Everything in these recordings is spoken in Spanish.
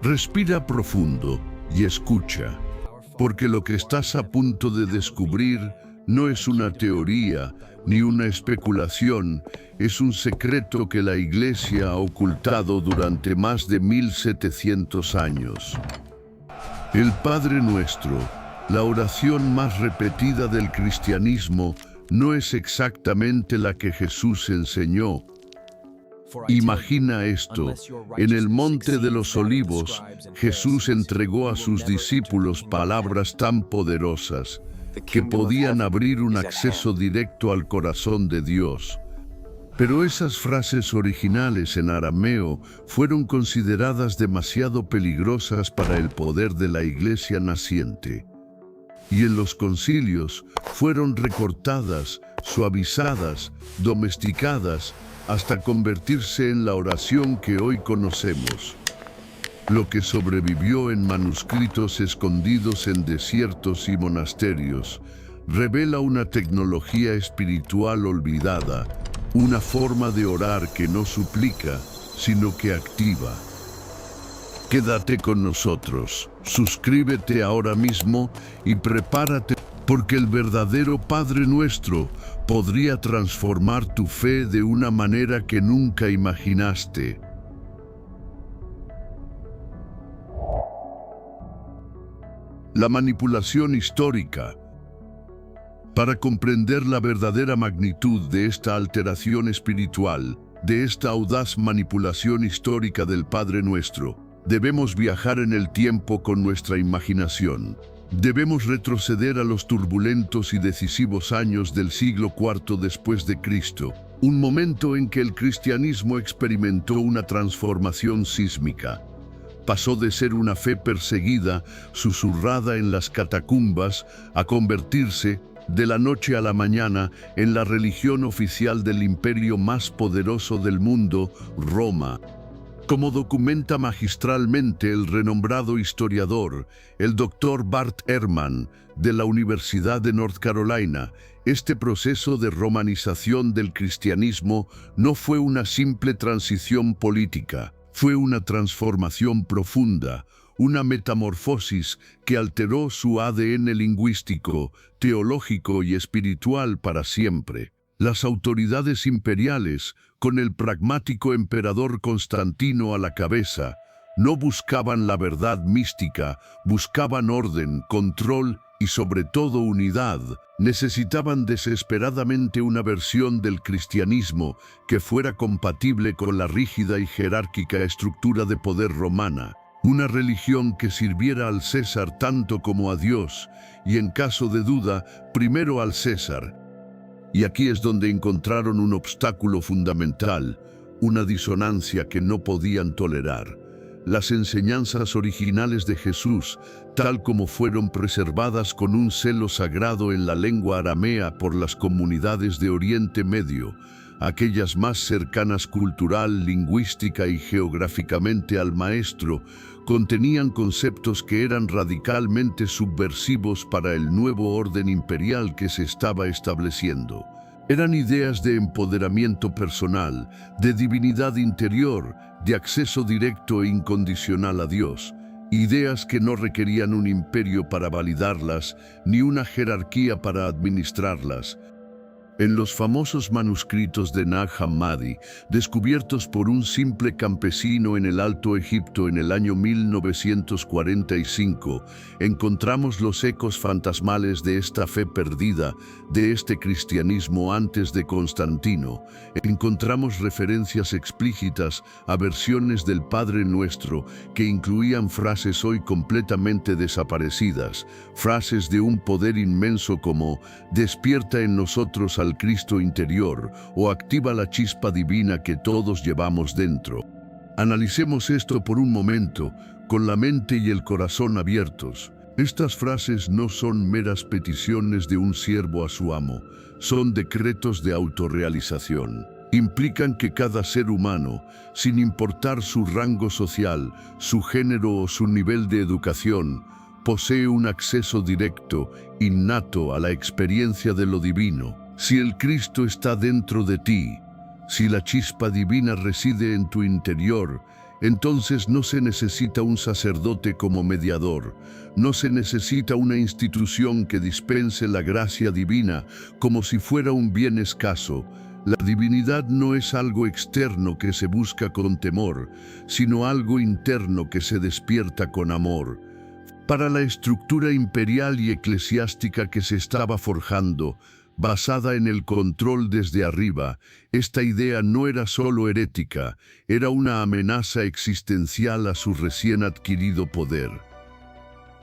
Respira profundo y escucha, porque lo que estás a punto de descubrir no es una teoría ni una especulación, es un secreto que la Iglesia ha ocultado durante más de 1700 años. El Padre Nuestro, la oración más repetida del cristianismo, no es exactamente la que Jesús enseñó. Imagina esto: en el Monte de los Olivos, Jesús entregó a sus discípulos palabras tan poderosas que podían abrir un acceso directo al corazón de Dios. Pero esas frases originales en arameo fueron consideradas demasiado peligrosas para el poder de la Iglesia naciente. Y en los concilios fueron recortadas, suavizadas, domesticadas, hasta convertirse en la oración que hoy conocemos. Lo que sobrevivió en manuscritos escondidos en desiertos y monasterios revela una tecnología espiritual olvidada, una forma de orar que no suplica, sino que activa. Quédate con nosotros, suscríbete ahora mismo y prepárate, porque el verdadero Padre Nuestro podría transformar tu fe de una manera que nunca imaginaste. La manipulación histórica. Para comprender la verdadera magnitud de esta alteración espiritual, de esta audaz manipulación histórica del Padre Nuestro, debemos viajar en el tiempo con nuestra imaginación. Debemos retroceder a los turbulentos y decisivos años del siglo IV después de Cristo, un momento en que el cristianismo experimentó una transformación sísmica. Pasó de ser una fe perseguida, susurrada en las catacumbas, a convertirse, de la noche a la mañana, en la religión oficial del imperio más poderoso del mundo, Roma. Como documenta magistralmente el renombrado historiador, el Dr. Bart Ehrman, de la Universidad de North Carolina, este proceso de romanización del cristianismo no fue una simple transición política, fue una transformación profunda, una metamorfosis que alteró su ADN lingüístico, teológico y espiritual para siempre. Las autoridades imperiales, con el pragmático emperador Constantino a la cabeza, no buscaban la verdad mística, buscaban orden, control y sobre todo unidad. Necesitaban desesperadamente una versión del cristianismo que fuera compatible con la rígida y jerárquica estructura de poder romana. Una religión que sirviera al César tanto como a Dios, y en caso de duda, primero al César. Y aquí es donde encontraron un obstáculo fundamental, una disonancia que no podían tolerar. Las enseñanzas originales de Jesús, tal como fueron preservadas con un celo sagrado en la lengua aramea por las comunidades de Oriente Medio, aquellas más cercanas cultural, lingüística y geográficamente al Maestro, contenían conceptos que eran radicalmente subversivos para el nuevo orden imperial que se estaba estableciendo. Eran ideas de empoderamiento personal, de divinidad interior, de acceso directo e incondicional a Dios. Ideas que no requerían un imperio para validarlas, ni una jerarquía para administrarlas. En los famosos manuscritos de Nag Hammadi, descubiertos por un simple campesino en el Alto Egipto en el año 1945, encontramos los ecos fantasmales de esta fe perdida, de este cristianismo antes de Constantino. Encontramos referencias explícitas a versiones del Padre Nuestro que incluían frases hoy completamente desaparecidas, frases de un poder inmenso como «Despierta en nosotros al Cristo interior» o «Activa la chispa divina que todos llevamos dentro». Analicemos esto por un momento, con la mente y el corazón abiertos. Estas frases no son meras peticiones de un siervo a su amo, son decretos de autorrealización. Implican que cada ser humano, sin importar su rango social, su género o su nivel de educación, posee un acceso directo, innato a la experiencia de lo divino. Si el Cristo está dentro de ti, si la chispa divina reside en tu interior, Entonces no se necesita un sacerdote como mediador, no se necesita una institución que dispense la gracia divina como si fuera un bien escaso. La divinidad no es algo externo que se busca con temor, sino algo interno que se despierta con amor. Para la estructura imperial y eclesiástica que se estaba forjando, basada en el control desde arriba, esta idea no era solo herética, era una amenaza existencial a su recién adquirido poder.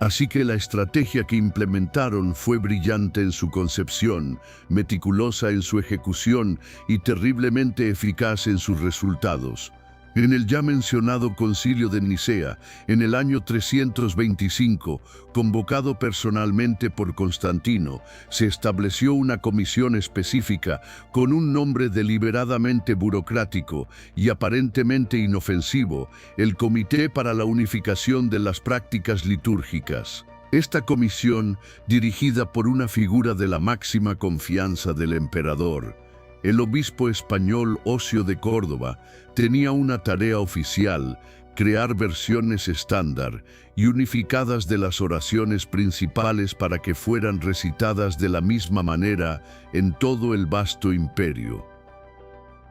Así que la estrategia que implementaron fue brillante en su concepción, meticulosa en su ejecución y terriblemente eficaz en sus resultados. En el ya mencionado Concilio de Nicea, en el año 325, convocado personalmente por Constantino, se estableció una comisión específica con un nombre deliberadamente burocrático y aparentemente inofensivo, el Comité para la Unificación de las Prácticas Litúrgicas. Esta comisión, dirigida por una figura de la máxima confianza del emperador, el obispo español Ocio de Córdoba, tenía una tarea oficial: crear versiones estándar y unificadas de las oraciones principales para que fueran recitadas de la misma manera en todo el vasto imperio.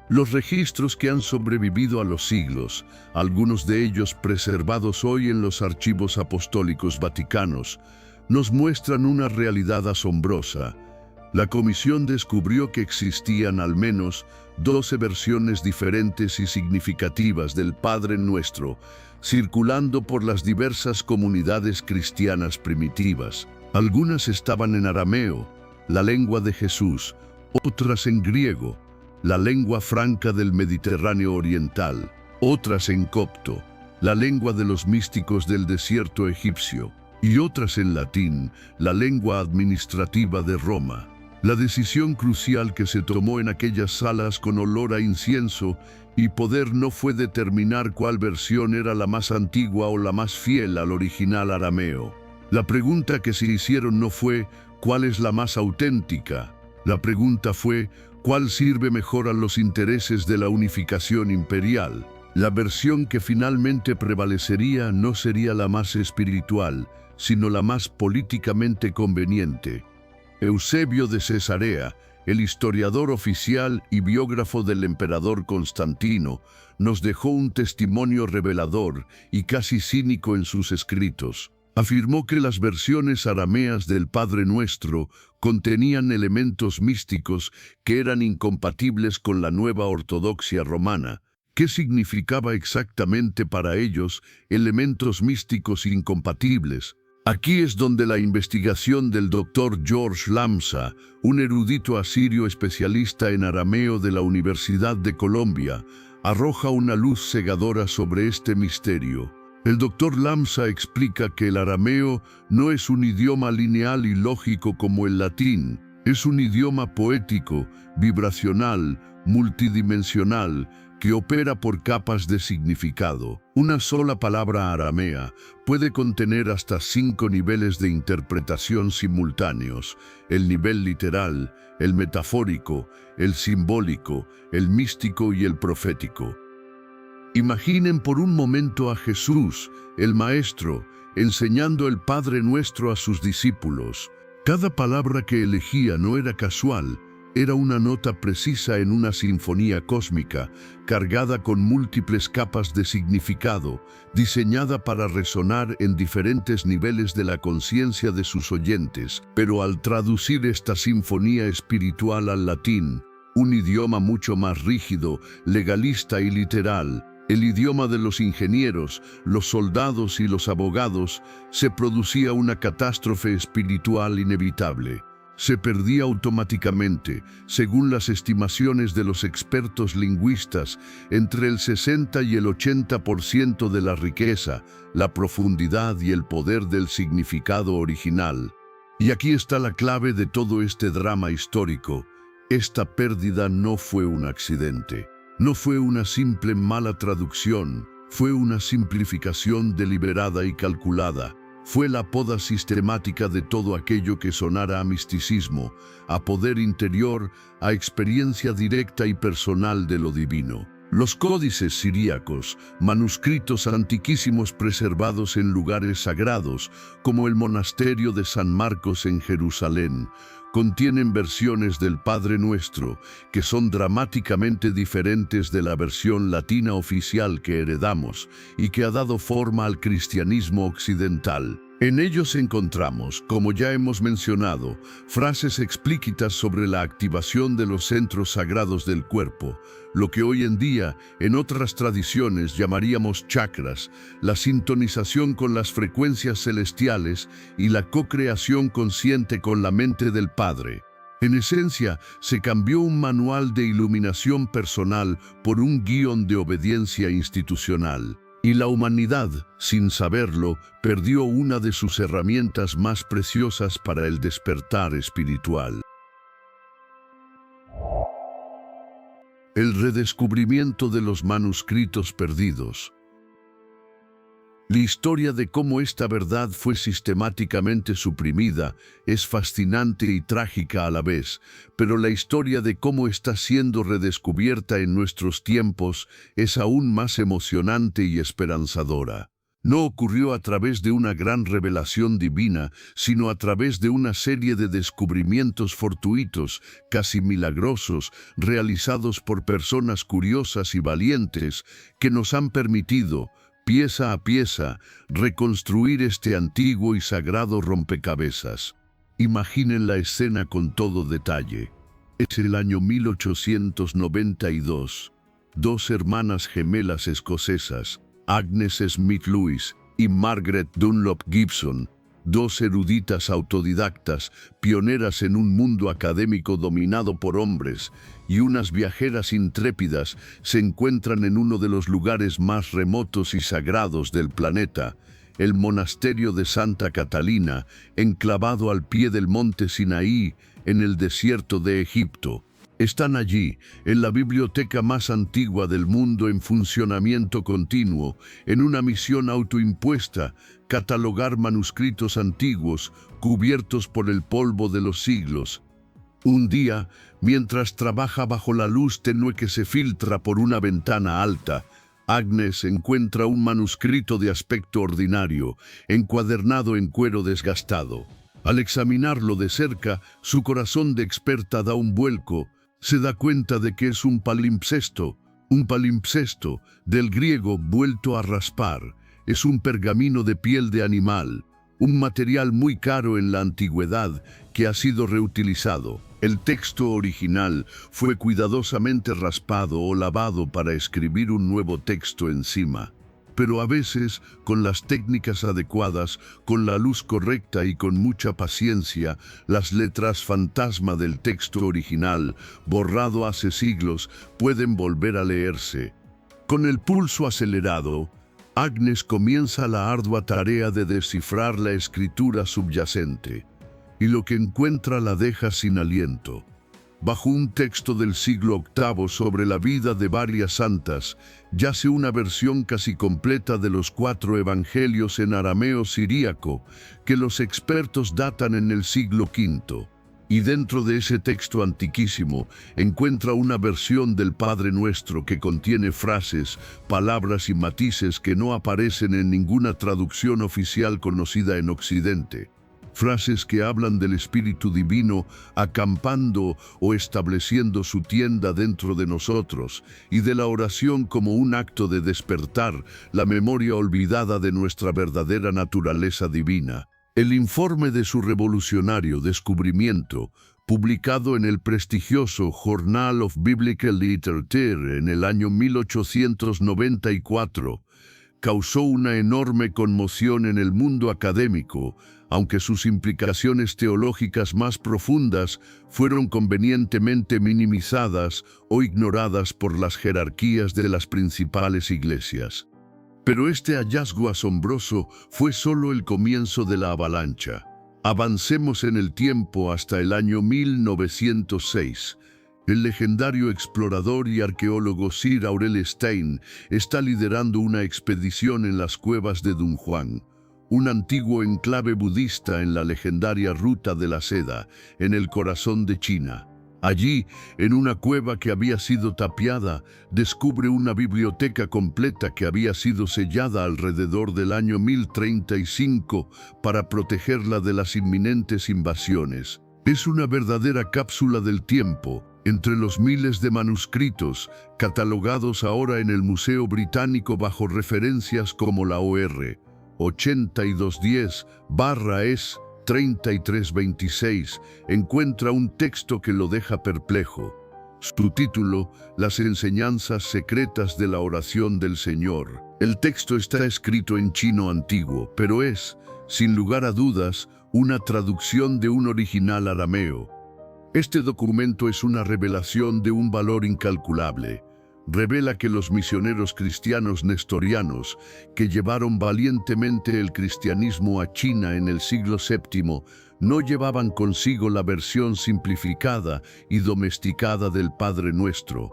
Los registros que han sobrevivido a los siglos, algunos de ellos preservados hoy en los archivos apostólicos vaticanos, nos muestran una realidad asombrosa. La comisión descubrió que existían al menos 12 versiones diferentes y significativas del Padre Nuestro, circulando por las diversas comunidades cristianas primitivas. Algunas estaban en arameo, la lengua de Jesús, otras en griego, la lengua franca del Mediterráneo oriental, otras en copto, la lengua de los místicos del desierto egipcio, y otras en latín, la lengua administrativa de Roma. La decisión crucial que se tomó en aquellas salas con olor a incienso y poder no fue determinar cuál versión era la más antigua o la más fiel al original arameo. La pregunta que se hicieron no fue ¿cuál es la más auténtica? La pregunta fue ¿cuál sirve mejor a los intereses de la unificación imperial? La versión que finalmente prevalecería no sería la más espiritual, sino la más políticamente conveniente. Eusebio de Cesarea, el historiador oficial y biógrafo del emperador Constantino, nos dejó un testimonio revelador y casi cínico en sus escritos. Afirmó que las versiones arameas del Padre Nuestro contenían elementos místicos que eran incompatibles con la nueva ortodoxia romana. ¿Qué significaba exactamente para ellos elementos místicos incompatibles? Aquí es donde la investigación del Dr. George Lhamsa, un erudito asirio especialista en arameo de la Universidad de Colombia, arroja una luz cegadora sobre este misterio. El Dr. Lhamsa explica que el arameo no es un idioma lineal y lógico como el latín, es un idioma poético, vibracional, multidimensional, que opera por capas de significado. Una sola palabra aramea puede contener hasta 5 niveles de interpretación simultáneos: el nivel literal, el metafórico, el simbólico, el místico y el profético. Imaginen por un momento a Jesús, el Maestro, enseñando el Padre Nuestro a sus discípulos. Cada palabra que elegía no era casual, era una nota precisa en una sinfonía cósmica, cargada con múltiples capas de significado, diseñada para resonar en diferentes niveles de la conciencia de sus oyentes. Pero al traducir esta sinfonía espiritual al latín, un idioma mucho más rígido, legalista y literal, el idioma de los ingenieros, los soldados y los abogados, se producía una catástrofe espiritual inevitable. Se perdía automáticamente, según las estimaciones de los expertos lingüistas, entre el 60 y el 80% de la riqueza, la profundidad y el poder del significado original. Y aquí está la clave de todo este drama histórico. Esta pérdida no fue un accidente. No fue una simple mala traducción, fue una simplificación deliberada y calculada. Fue la poda sistemática de todo aquello que sonara a misticismo, a poder interior, a experiencia directa y personal de lo divino. Los códices siríacos, manuscritos antiquísimos preservados en lugares sagrados, como el monasterio de San Marcos en Jerusalén, contienen versiones del Padre Nuestro que son dramáticamente diferentes de la versión latina oficial que heredamos y que ha dado forma al cristianismo occidental. En ellos encontramos, como ya hemos mencionado, frases explícitas sobre la activación de los centros sagrados del cuerpo, lo que hoy en día, en otras tradiciones, llamaríamos chakras, la sintonización con las frecuencias celestiales y la co-creación consciente con la mente del Padre. En esencia, se cambió un manual de iluminación personal por un guión de obediencia institucional. Y la humanidad, sin saberlo, perdió una de sus herramientas más preciosas para el despertar espiritual. El redescubrimiento de los manuscritos perdidos. La historia de cómo esta verdad fue sistemáticamente suprimida es fascinante y trágica a la vez, pero la historia de cómo está siendo redescubierta en nuestros tiempos es aún más emocionante y esperanzadora. No ocurrió a través de una gran revelación divina, sino a través de una serie de descubrimientos fortuitos, casi milagrosos, realizados por personas curiosas y valientes que nos han permitido, pieza a pieza, reconstruir este antiguo y sagrado rompecabezas. Imaginen la escena con todo detalle. Es el año 1892. Dos hermanas gemelas escocesas, Agnes Smith Lewis y Margaret Dunlop Gibson, dos eruditas autodidactas, pioneras en un mundo académico dominado por hombres, y unas viajeras intrépidas, se encuentran en uno de los lugares más remotos y sagrados del planeta, el monasterio de Santa Catalina, enclavado al pie del monte Sinaí, en el desierto de Egipto. Están allí, en la biblioteca más antigua del mundo en funcionamiento continuo, en una misión autoimpuesta, catalogar manuscritos antiguos, cubiertos por el polvo de los siglos. Un día, mientras trabaja bajo la luz tenue que se filtra por una ventana alta, Agnes encuentra un manuscrito de aspecto ordinario, encuadernado en cuero desgastado. Al examinarlo de cerca, su corazón de experta da un vuelco. Se da cuenta de que es un palimpsesto del griego vuelto a raspar. Es un pergamino de piel de animal, un material muy caro en la antigüedad que ha sido reutilizado. El texto original fue cuidadosamente raspado o lavado para escribir un nuevo texto encima. Pero a veces, con las técnicas adecuadas, con la luz correcta y con mucha paciencia, las letras fantasma del texto original, borrado hace siglos, pueden volver a leerse. Con el pulso acelerado, Agnes comienza la ardua tarea de descifrar la escritura subyacente, y lo que encuentra la deja sin aliento. Bajo un texto del siglo VIII sobre la vida de varias santas, yace una versión casi completa de los 4 evangelios en arameo siríaco, que los expertos datan en el siglo V. Y dentro de ese texto antiquísimo encuentra una versión del Padre Nuestro que contiene frases, palabras y matices que no aparecen en ninguna traducción oficial conocida en Occidente. Frases que hablan del Espíritu Divino acampando o estableciendo su tienda dentro de nosotros, y de la oración como un acto de despertar la memoria olvidada de nuestra verdadera naturaleza divina. El informe de su revolucionario descubrimiento, publicado en el prestigioso Journal of Biblical Literature en el año 1894, causó una enorme conmoción en el mundo académico, aunque sus implicaciones teológicas más profundas fueron convenientemente minimizadas o ignoradas por las jerarquías de las principales iglesias. Pero este hallazgo asombroso fue solo el comienzo de la avalancha. Avancemos en el tiempo hasta el año 1906. El legendario explorador y arqueólogo Sir Aurel Stein está liderando una expedición en las cuevas de Dunhuang, un antiguo enclave budista en la legendaria Ruta de la Seda, en el corazón de China. Allí, en una cueva que había sido tapiada, descubre una biblioteca completa que había sido sellada alrededor del año 1035 para protegerla de las inminentes invasiones. Es una verdadera cápsula del tiempo, entre los miles de manuscritos, catalogados ahora en el Museo Británico bajo referencias como la OR 8210/es 3326, encuentra un texto que lo deja perplejo. Su título, Las enseñanzas secretas de la oración del Señor. El texto está escrito en chino antiguo, pero es, sin lugar a dudas, una traducción de un original arameo. Este documento es una revelación de un valor incalculable. Revela que los misioneros cristianos nestorianos, que llevaron valientemente el cristianismo a China en el siglo VII, no llevaban consigo la versión simplificada y domesticada del Padre Nuestro.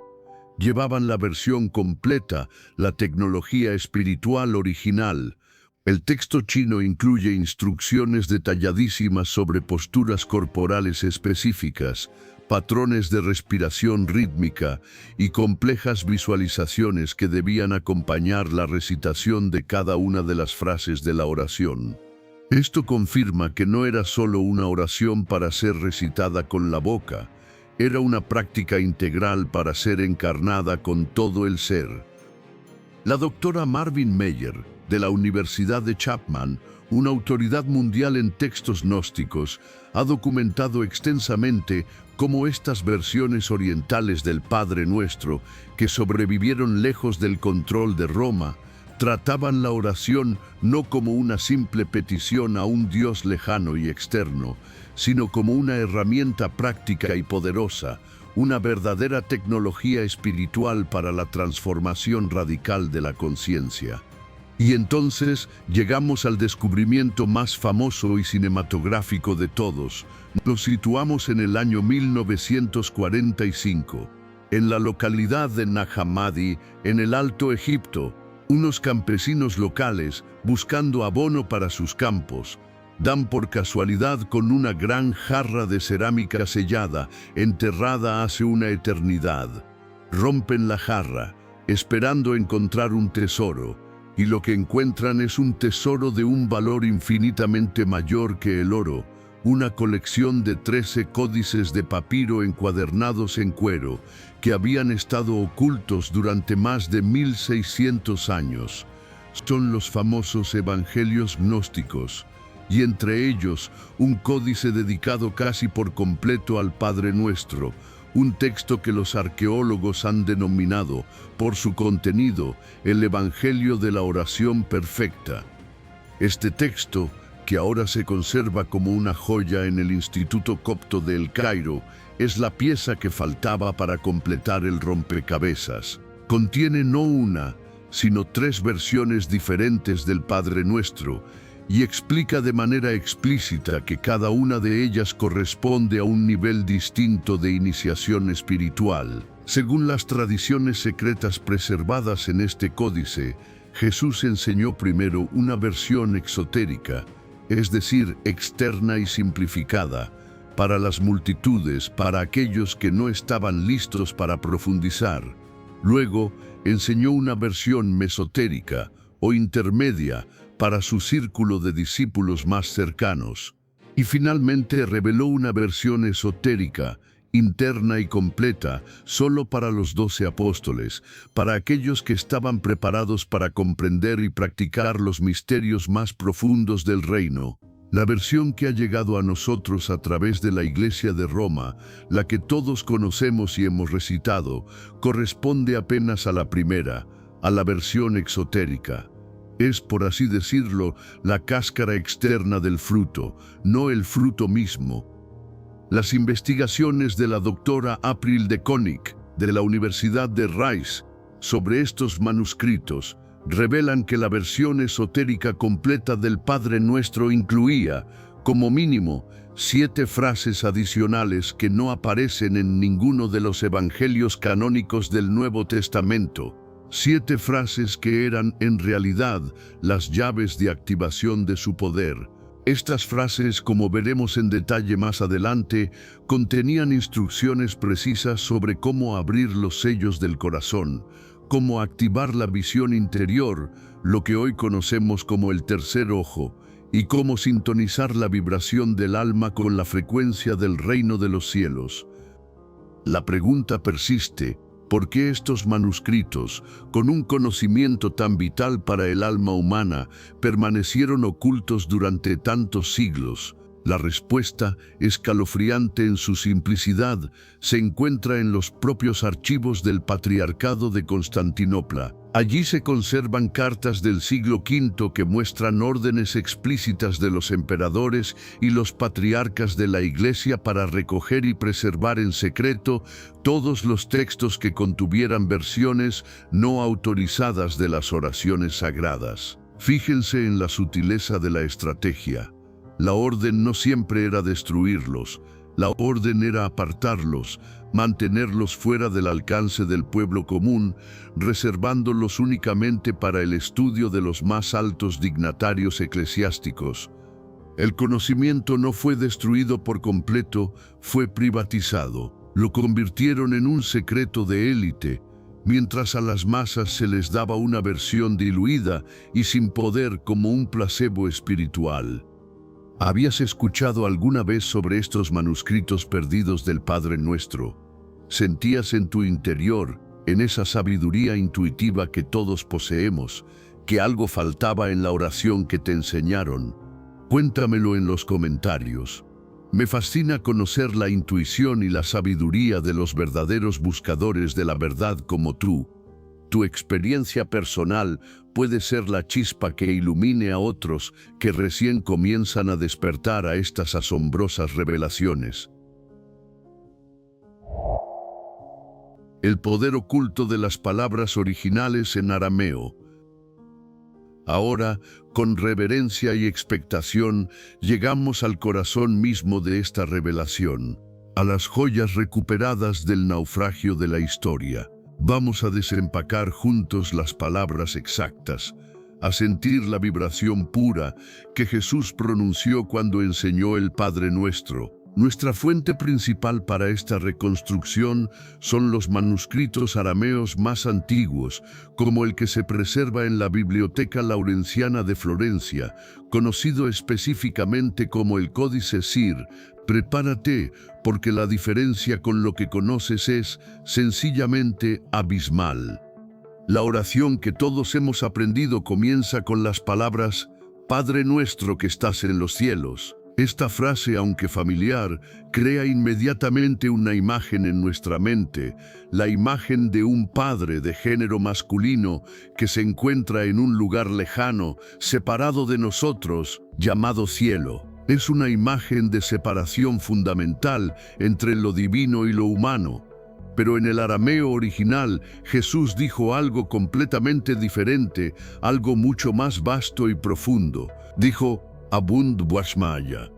Llevaban la versión completa, la tecnología espiritual original. El texto chino incluye instrucciones detalladísimas sobre posturas corporales específicas, patrones de respiración rítmica y complejas visualizaciones que debían acompañar la recitación de cada una de las frases de la oración. Esto confirma que no era solo una oración para ser recitada con la boca, era una práctica integral para ser encarnada con todo el ser. La doctora Marvin Meyer, de la Universidad de Chapman, una autoridad mundial en textos gnósticos, ha documentado extensamente cómo estas versiones orientales del Padre Nuestro, que sobrevivieron lejos del control de Roma, trataban la oración no como una simple petición a un Dios lejano y externo, sino como una herramienta práctica y poderosa, una verdadera tecnología espiritual para la transformación radical de la conciencia. Y entonces llegamos al descubrimiento más famoso y cinematográfico de todos. Nos situamos en el año 1945, en la localidad de Nag Hammadi, en el Alto Egipto. Unos campesinos locales, buscando abono para sus campos, dan por casualidad con una gran jarra de cerámica sellada, enterrada hace una eternidad. Rompen la jarra, esperando encontrar un tesoro, y lo que encuentran es un tesoro de un valor infinitamente mayor que el oro, una colección de 13 códices de papiro encuadernados en cuero, que habían estado ocultos durante más de 1600 años. Son los famosos evangelios gnósticos, y entre ellos un códice dedicado casi por completo al Padre Nuestro, un texto que los arqueólogos han denominado, por su contenido, el Evangelio de la Oración Perfecta. Este texto, que ahora se conserva como una joya en el Instituto Copto de El Cairo, es la pieza que faltaba para completar el rompecabezas. Contiene no una, sino 3 versiones diferentes del Padre Nuestro, y explica de manera explícita que cada una de ellas corresponde a un nivel distinto de iniciación espiritual. Según las tradiciones secretas preservadas en este códice, Jesús enseñó primero una versión exotérica, es decir, externa y simplificada, para las multitudes, para aquellos que no estaban listos para profundizar. Luego, enseñó una versión mesotérica o intermedia, para su círculo de discípulos más cercanos. Y finalmente reveló una versión esotérica, interna y completa, solo para los 12 apóstoles, para aquellos que estaban preparados para comprender y practicar los misterios más profundos del reino. La versión que ha llegado a nosotros a través de la Iglesia de Roma, la que todos conocemos y hemos recitado, corresponde apenas a la primera, a la versión exotérica. Es, por así decirlo, la cáscara externa del fruto, no el fruto mismo. Las investigaciones de la doctora April de Konig, de la Universidad de Rice, sobre estos manuscritos, revelan que la versión esotérica completa del Padre Nuestro incluía, como mínimo, 7 frases adicionales que no aparecen en ninguno de los evangelios canónicos del Nuevo Testamento. 7 frases que eran, en realidad, las llaves de activación de su poder, Estas frases, como veremos en detalle más adelante, contenían instrucciones precisas sobre cómo abrir los sellos del corazón, cómo activar la visión interior, lo que hoy conocemos como el tercer ojo, y cómo sintonizar la vibración del alma con la frecuencia del reino de los cielos. La pregunta persiste: ¿por qué estos manuscritos, con un conocimiento tan vital para el alma humana, permanecieron ocultos durante tantos siglos? La respuesta, escalofriante en su simplicidad, se encuentra en los propios archivos del Patriarcado de Constantinopla. Allí se conservan cartas del siglo V que muestran órdenes explícitas de los emperadores y los patriarcas de la Iglesia para recoger y preservar en secreto todos los textos que contuvieran versiones no autorizadas de las oraciones sagradas. Fíjense en la sutileza de la estrategia. La orden no siempre era destruirlos, la orden era apartarlos, mantenerlos fuera del alcance del pueblo común, reservándolos únicamente para el estudio de los más altos dignatarios eclesiásticos. El conocimiento no fue destruido por completo, fue privatizado. Lo convirtieron en un secreto de élite, mientras a las masas se les daba una versión diluida y sin poder como un placebo espiritual. ¿Habías escuchado alguna vez sobre estos manuscritos perdidos del Padre Nuestro? ¿Sentías en tu interior, en esa sabiduría intuitiva que todos poseemos, que algo faltaba en la oración que te enseñaron? Cuéntamelo en los comentarios. Me fascina conocer la intuición y la sabiduría de los verdaderos buscadores de la verdad como tú. Tu experiencia personal puede ser la chispa que ilumine a otros que recién comienzan a despertar a estas asombrosas revelaciones. El poder oculto de las palabras originales en arameo. Ahora, con reverencia y expectación, llegamos al corazón mismo de esta revelación, a las joyas recuperadas del naufragio de la historia. Vamos a desempacar juntos las palabras exactas, a sentir la vibración pura que Jesús pronunció cuando enseñó el Padre Nuestro. Nuestra fuente principal para esta reconstrucción son los manuscritos arameos más antiguos, como el que se preserva en la Biblioteca Laurenciana de Florencia, conocido específicamente como el Códice Sir. Prepárate, porque la diferencia con lo que conoces es sencillamente abismal. La oración que todos hemos aprendido comienza con las palabras «Padre nuestro que estás en los cielos». Esta frase, aunque familiar, crea inmediatamente una imagen en nuestra mente, la imagen de un padre de género masculino que se encuentra en un lugar lejano, separado de nosotros, llamado cielo. Es una imagen de separación fundamental entre lo divino y lo humano. Pero en el arameo original, Jesús dijo algo completamente diferente, algo mucho más vasto y profundo. Dijo, Abund Bwashmaya.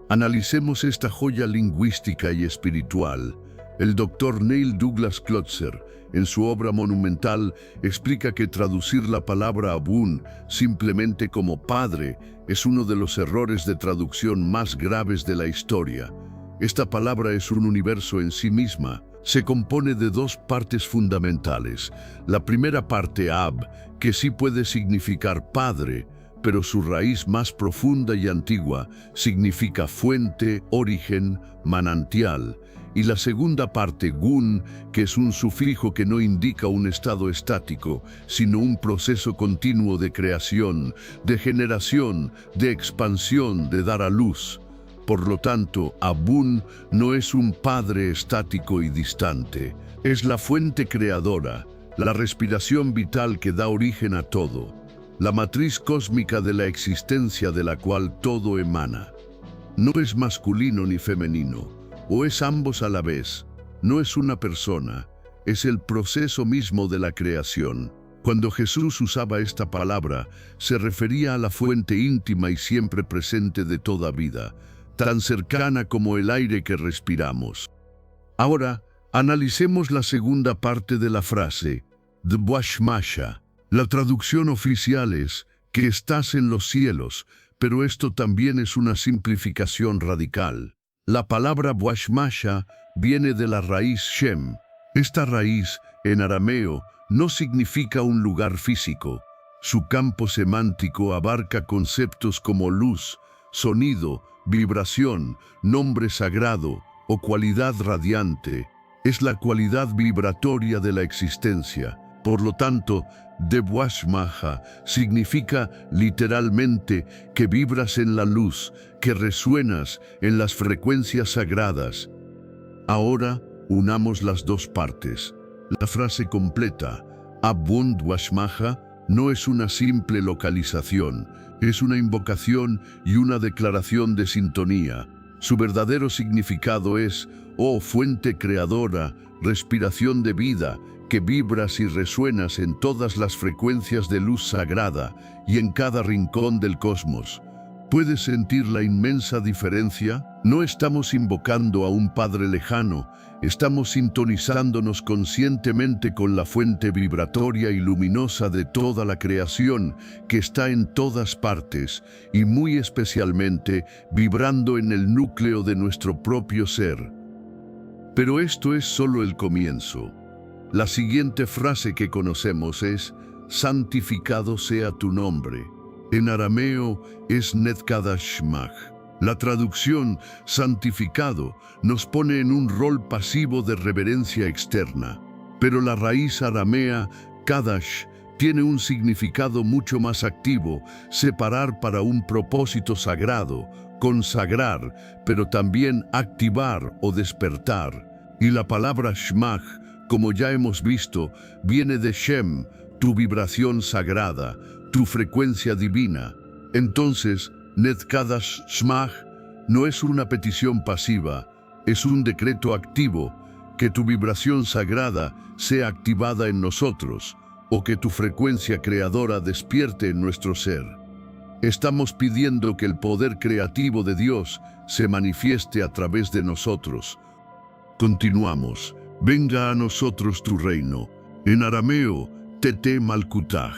Analicemos esta joya lingüística y espiritual. El doctor Neil Douglas Klotzer, en su obra monumental, explica que traducir la palabra Abun simplemente como padre es uno de los errores de traducción más graves de la historia. Esta palabra es un universo en sí misma. Se compone de dos partes fundamentales. La primera parte, Ab, que sí puede significar padre, pero su raíz más profunda y antigua significa fuente, origen, manantial. Y la segunda parte, Gun, que es un sufijo que no indica un estado estático, sino un proceso continuo de creación, de generación, de expansión, de dar a luz. Por lo tanto, Abun no es un padre estático y distante, es la fuente creadora, la respiración vital que da origen a todo, la matriz cósmica de la existencia de la cual todo emana. No es masculino ni femenino, o es ambos a la vez. No es una persona, es el proceso mismo de la creación. Cuando Jesús usaba esta palabra, se refería a la fuente íntima y siempre presente de toda vida, tan cercana como el aire que respiramos. Ahora, analicemos la segunda parte de la frase, Dbwashmasha. La traducción oficial es, que estás en los cielos, pero esto también es una simplificación radical. La palabra Washmasha viene de la raíz Shem. Esta raíz, en arameo, no significa un lugar físico. Su campo semántico abarca conceptos como luz, sonido, vibración, nombre sagrado o cualidad radiante. Es la cualidad vibratoria de la existencia. Por lo tanto, Dewashmaha significa literalmente que vibras en la luz, que resuenas en las frecuencias sagradas. Ahora, unamos las dos partes. La frase completa, Abund Washmaha, no es una simple localización, es una invocación y una declaración de sintonía. Su verdadero significado es, oh fuente creadora, respiración de vida, que vibras y resuenas en todas las frecuencias de luz sagrada y en cada rincón del cosmos. ¿Puedes sentir la inmensa diferencia? No estamos invocando a un Padre lejano, estamos sintonizándonos conscientemente con la fuente vibratoria y luminosa de toda la creación que está en todas partes y muy especialmente vibrando en el núcleo de nuestro propio ser. Pero esto es solo el comienzo. La siguiente frase que conocemos es, santificado sea tu nombre. En arameo es Netkadashmach. La traducción, santificado, nos pone en un rol pasivo de reverencia externa. Pero la raíz aramea, Kadash, tiene un significado mucho más activo, separar para un propósito sagrado, consagrar, pero también activar o despertar. Y la palabra Shmach, como ya hemos visto, viene de Shem, tu vibración sagrada, tu frecuencia divina. Entonces, Netkadash Shmach no es una petición pasiva, es un decreto activo, que tu vibración sagrada sea activada en nosotros, o que tu frecuencia creadora despierte en nuestro ser. Estamos pidiendo que el poder creativo de Dios se manifieste a través de nosotros. Continuamos. Venga a nosotros tu reino. En arameo, Tete Malkutaj.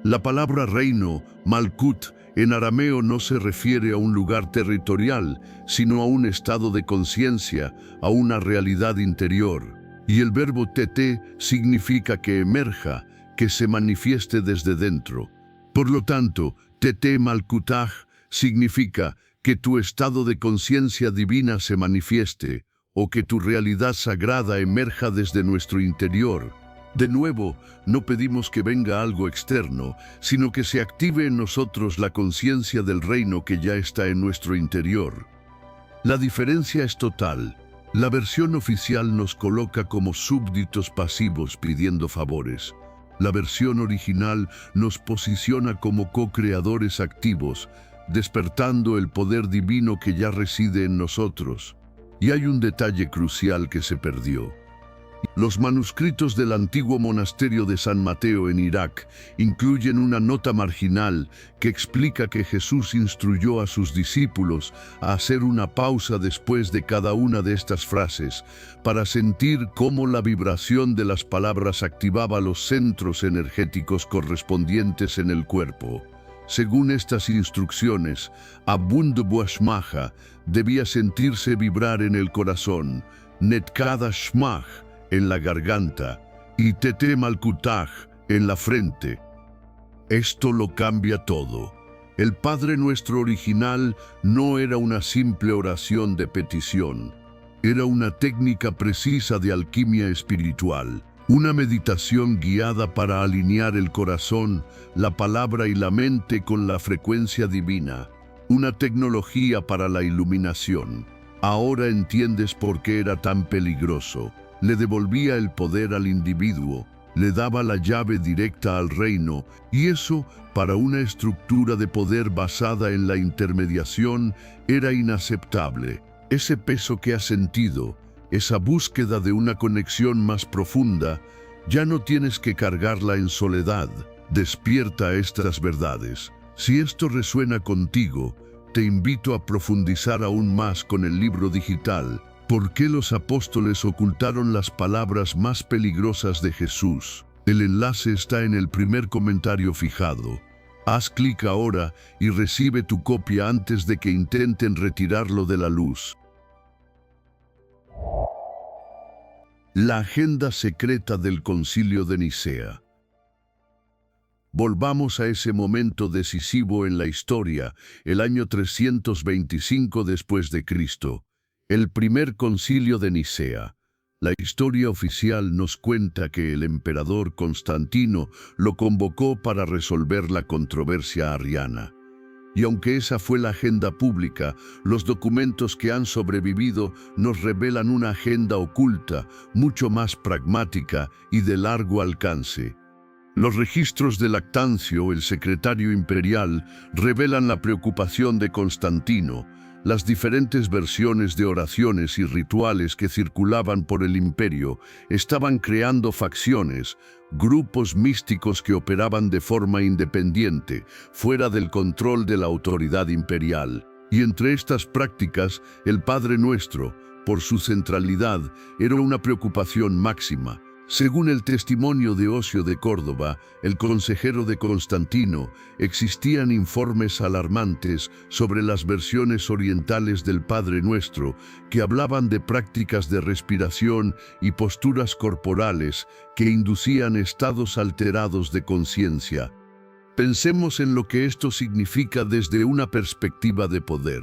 La palabra reino, Malkut, en arameo no se refiere a un lugar territorial, sino a un estado de conciencia, a una realidad interior. Y el verbo Tete significa que emerja, que se manifieste desde dentro. Por lo tanto, Tete Malkutaj significa que tu estado de conciencia divina se manifieste, o que tu realidad sagrada emerja desde nuestro interior. De nuevo, no pedimos que venga algo externo, sino que se active en nosotros la conciencia del reino que ya está en nuestro interior. La diferencia es total. La versión oficial nos coloca como súbditos pasivos pidiendo favores. La versión original nos posiciona como co-creadores activos, despertando el poder divino que ya reside en nosotros. Y hay un detalle crucial que se perdió. Los manuscritos del antiguo monasterio de San Mateo en Irak incluyen una nota marginal que explica que Jesús instruyó a sus discípulos a hacer una pausa después de cada una de estas frases para sentir cómo la vibración de las palabras activaba los centros energéticos correspondientes en el cuerpo. Según estas instrucciones, Abund Washmaha debía sentirse vibrar en el corazón, Netkadashmach en la garganta y Tete Malkutaj en la frente. Esto lo cambia todo. El Padre Nuestro original no era una simple oración de petición, era una técnica precisa de alquimia espiritual. Una meditación guiada para alinear el corazón, la palabra y la mente con la frecuencia divina. Una tecnología para la iluminación. Ahora entiendes por qué era tan peligroso. Le devolvía el poder al individuo, le daba la llave directa al reino, y eso, para una estructura de poder basada en la intermediación, era inaceptable. Ese peso que has sentido, esa búsqueda de una conexión más profunda, ya no tienes que cargarla en soledad. Despierta estas verdades. Si esto resuena contigo, te invito a profundizar aún más con el libro digital, ¿Por qué los apóstoles ocultaron las palabras más peligrosas de Jesús? El enlace está en el primer comentario fijado. Haz clic ahora y recibe tu copia antes de que intenten retirarlo de la luz. La agenda secreta del Concilio de Nicea. Volvamos a ese momento decisivo en la historia, el año 325 después de Cristo, el primer Concilio de Nicea. La historia oficial nos cuenta que el emperador Constantino lo convocó para resolver la controversia arriana. Y aunque esa fue la agenda pública, los documentos que han sobrevivido nos revelan una agenda oculta, mucho más pragmática y de largo alcance. Los registros de Lactancio, el secretario imperial, revelan la preocupación de Constantino. Las diferentes versiones de oraciones y rituales que circulaban por el imperio estaban creando facciones, grupos místicos que operaban de forma independiente, fuera del control de la autoridad imperial. Y entre estas prácticas, el Padre Nuestro, por su centralidad, era una preocupación máxima. Según el testimonio de Osio de Córdoba, el consejero de Constantino, existían informes alarmantes sobre las versiones orientales del Padre Nuestro que hablaban de prácticas de respiración y posturas corporales que inducían estados alterados de conciencia. Pensemos en lo que esto significa desde una perspectiva de poder.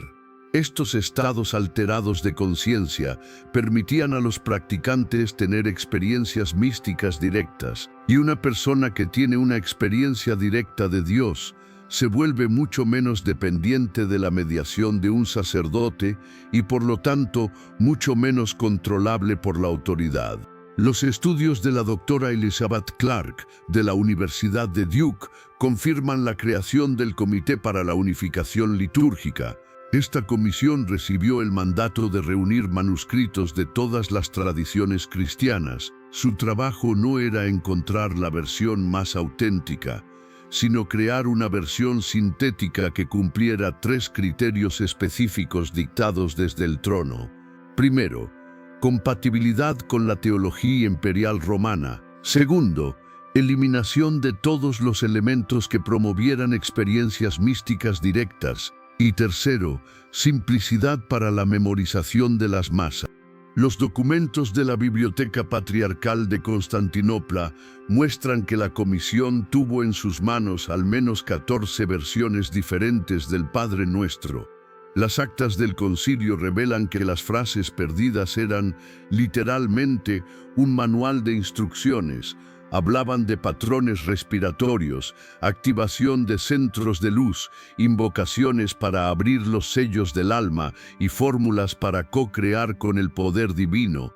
Estos estados alterados de conciencia permitían a los practicantes tener experiencias místicas directas, y una persona que tiene una experiencia directa de Dios se vuelve mucho menos dependiente de la mediación de un sacerdote y por lo tanto mucho menos controlable por la autoridad. Los estudios de la doctora Elizabeth Clark de la Universidad de Duke confirman la creación del Comité para la Unificación Litúrgica. Esta comisión recibió el mandato de reunir manuscritos de todas las tradiciones cristianas. Su trabajo no era encontrar la versión más auténtica, sino crear una versión sintética que cumpliera 3 criterios específicos dictados desde el trono. Primero, compatibilidad con la teología imperial romana. Segundo, eliminación de todos los elementos que promovieran experiencias místicas directas. Y tercero, simplicidad para la memorización de las masas. Los documentos de la Biblioteca Patriarcal de Constantinopla muestran que la comisión tuvo en sus manos al menos 14 versiones diferentes del Padre Nuestro. Las actas del concilio revelan que las frases perdidas eran, literalmente, un manual de instrucciones. Hablaban de patrones respiratorios, activación de centros de luz, invocaciones para abrir los sellos del alma y fórmulas para co-crear con el poder divino.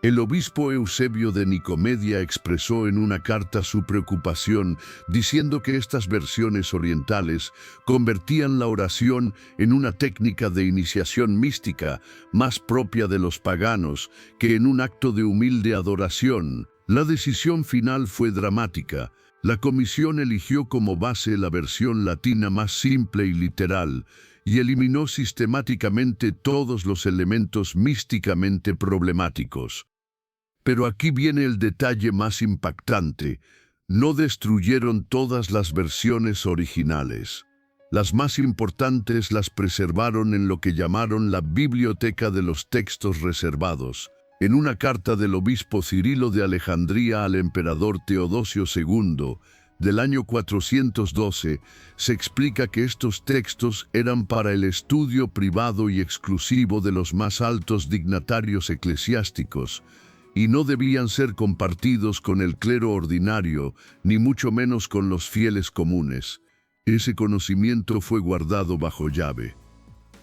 El obispo Eusebio de Nicomedia expresó en una carta su preocupación, diciendo que estas versiones orientales convertían la oración en una técnica de iniciación mística más propia de los paganos que en un acto de humilde adoración. La decisión final fue dramática. La comisión eligió como base la versión latina más simple y literal, y eliminó sistemáticamente todos los elementos místicamente problemáticos. Pero aquí viene el detalle más impactante. No destruyeron todas las versiones originales. Las más importantes las preservaron en lo que llamaron la Biblioteca de los Textos Reservados. En una carta del obispo Cirilo de Alejandría al emperador Teodosio II, del año 412, se explica que estos textos eran para el estudio privado y exclusivo de los más altos dignatarios eclesiásticos, y no debían ser compartidos con el clero ordinario, ni mucho menos con los fieles comunes. Ese conocimiento fue guardado bajo llave.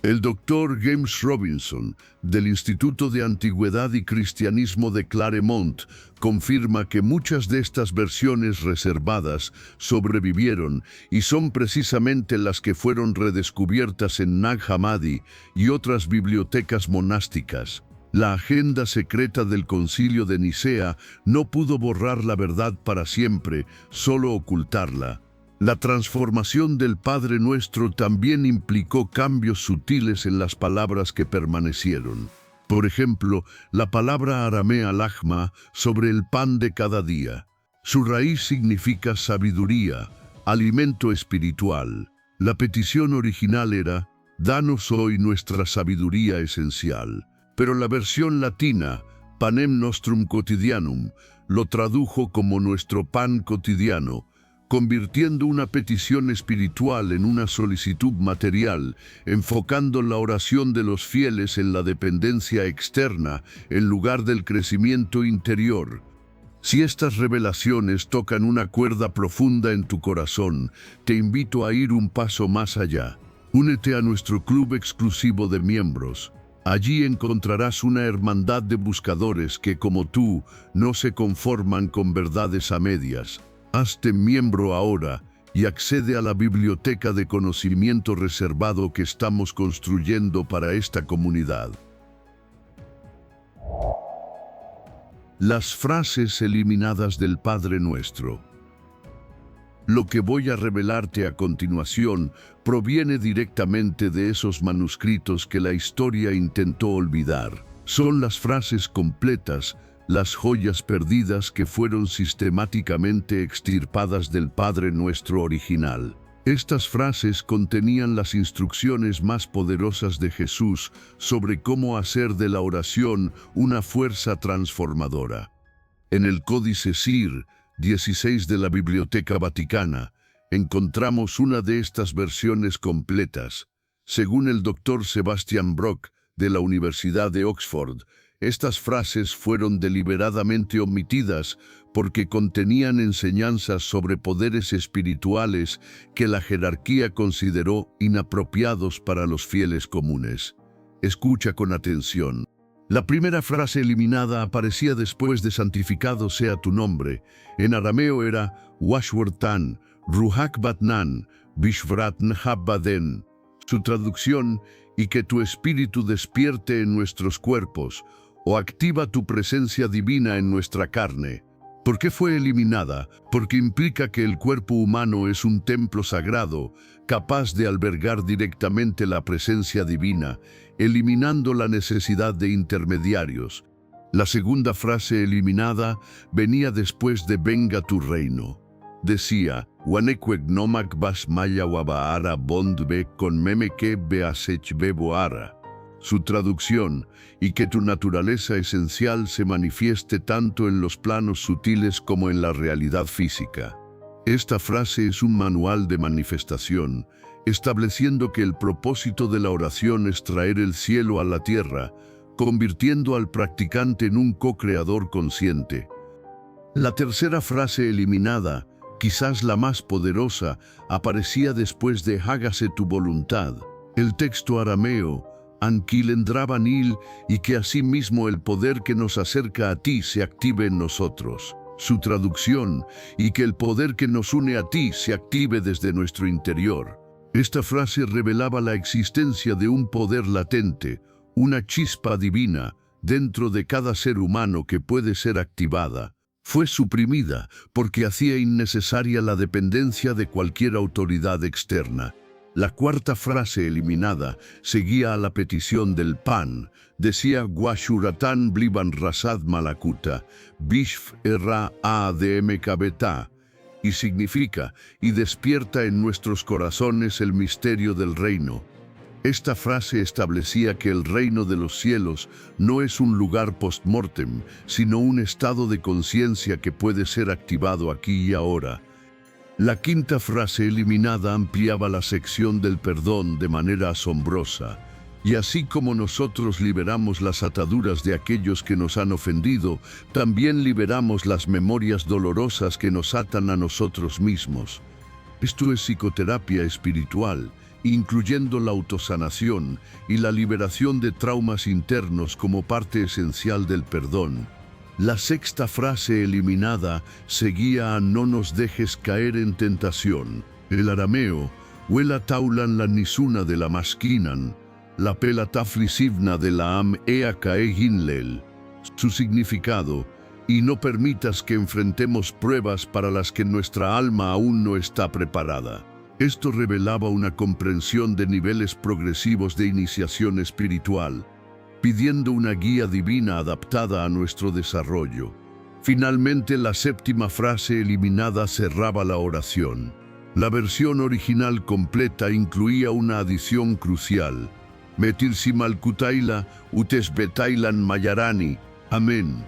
El doctor James Robinson, del Instituto de Antigüedad y Cristianismo de Claremont, confirma que muchas de estas versiones reservadas sobrevivieron y son precisamente las que fueron redescubiertas en Nag Hammadi y otras bibliotecas monásticas. La agenda secreta del Concilio de Nicea no pudo borrar la verdad para siempre, solo ocultarla. La transformación del Padre Nuestro también implicó cambios sutiles en las palabras que permanecieron. Por ejemplo, la palabra aramea lachma sobre el pan de cada día. Su raíz significa sabiduría, alimento espiritual. La petición original era, danos hoy nuestra sabiduría esencial. Pero la versión latina, panem nostrum quotidianum, lo tradujo como nuestro pan cotidiano, convirtiendo una petición espiritual en una solicitud material, enfocando la oración de los fieles en la dependencia externa en lugar del crecimiento interior. Si estas revelaciones tocan una cuerda profunda en tu corazón, te invito a ir un paso más allá. Únete a nuestro club exclusivo de miembros. Allí encontrarás una hermandad de buscadores que, como tú, no se conforman con verdades a medias. Hazte miembro ahora y accede a la biblioteca de conocimiento reservado que estamos construyendo para esta comunidad. Las frases eliminadas del Padre Nuestro. Lo que voy a revelarte a continuación proviene directamente de esos manuscritos que la historia intentó olvidar. Son las frases completas, las joyas perdidas que fueron sistemáticamente extirpadas del Padre Nuestro original. Estas frases contenían las instrucciones más poderosas de Jesús sobre cómo hacer de la oración una fuerza transformadora. En el Códice Sir 16 de la Biblioteca Vaticana, encontramos una de estas versiones completas. Según el Dr. Sebastian Brock, de la Universidad de Oxford, estas frases fueron deliberadamente omitidas porque contenían enseñanzas sobre poderes espirituales que la jerarquía consideró inapropiados para los fieles comunes. Escucha con atención. La primera frase eliminada aparecía después de santificado sea tu nombre. En arameo era Washwartan, Ruhak Batnan, Bishvratn Habbaden. Su traducción, y que tu espíritu despierte en nuestros cuerpos, o activa tu presencia divina en nuestra carne. ¿Por qué fue eliminada? Porque implica que el cuerpo humano es un templo sagrado, capaz de albergar directamente la presencia divina, eliminando la necesidad de intermediarios. La segunda frase eliminada venía después de venga tu reino. Decía, Wanekwek nomak bas maya wabaara bondbe con memeke beasech beboara. Su traducción, y que tu naturaleza esencial se manifieste tanto en los planos sutiles como en la realidad física. Esta frase es un manual de manifestación, estableciendo que el propósito de la oración es traer el cielo a la tierra, convirtiendo al practicante en un co-creador consciente. La tercera frase eliminada, quizás la más poderosa, aparecía después de hágase tu voluntad. El texto arameo, Anquilendrabanil, y que asimismo el poder que nos acerca a ti se active en nosotros. Su traducción, y que el poder que nos une a ti se active desde nuestro interior. Esta frase revelaba la existencia de un poder latente, una chispa divina, dentro de cada ser humano que puede ser activada. Fue suprimida porque hacía innecesaria la dependencia de cualquier autoridad externa. La cuarta frase eliminada seguía a la petición del pan. Decía Guashuratan bliban rasad malakuta, bishf erra adm kabeta, y significa, y despierta en nuestros corazones el misterio del reino. Esta frase establecía que el reino de los cielos no es un lugar post-mortem, sino un estado de conciencia que puede ser activado aquí y ahora. La quinta frase eliminada ampliaba la sección del perdón de manera asombrosa. Y así como nosotros liberamos las ataduras de aquellos que nos han ofendido, también liberamos las memorias dolorosas que nos atan a nosotros mismos. Esto es psicoterapia espiritual, incluyendo la autosanación y la liberación de traumas internos como parte esencial del perdón. La sexta frase eliminada seguía a no nos dejes caer en tentación. El arameo, huela taulan la nisuna de la maskinan, la pela taflisivna de la am ea cae ginlel. Su significado, y no permitas que enfrentemos pruebas para las que nuestra alma aún no está preparada. Esto revelaba una comprensión de niveles progresivos de iniciación espiritual, pidiendo una guía divina adaptada a nuestro desarrollo. Finalmente, la séptima frase eliminada cerraba la oración. La versión original completa incluía una adición crucial: Metilsimalkutaila utesbetailan mayarani. Amén.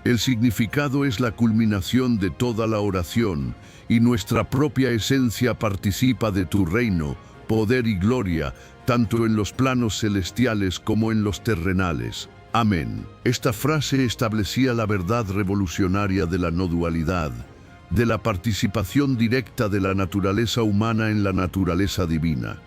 El significado es la culminación de toda la oración, y nuestra propia esencia participa de tu reino, poder y gloria, tanto en los planos celestiales como en los terrenales. Amén. Esta frase establecía la verdad revolucionaria de la no dualidad, de la participación directa de la naturaleza humana en la naturaleza divina.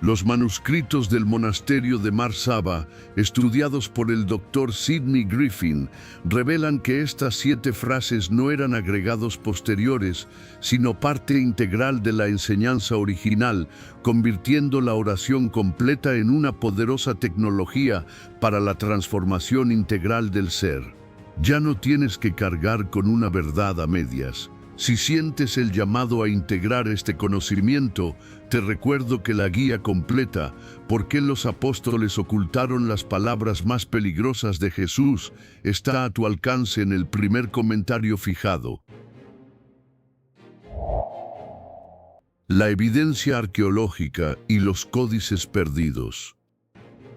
Los manuscritos del monasterio de Mar Saba, estudiados por el Dr. Sidney Griffin, revelan que estas 7 frases no eran agregados posteriores, sino parte integral de la enseñanza original, convirtiendo la oración completa en una poderosa tecnología para la transformación integral del ser. Ya no tienes que cargar con una verdad a medias. Si sientes el llamado a integrar este conocimiento, te recuerdo que la guía completa, ¿por qué los apóstoles ocultaron las palabras más peligrosas de Jesús?, está a tu alcance en el primer comentario fijado. La evidencia arqueológica y los códices perdidos.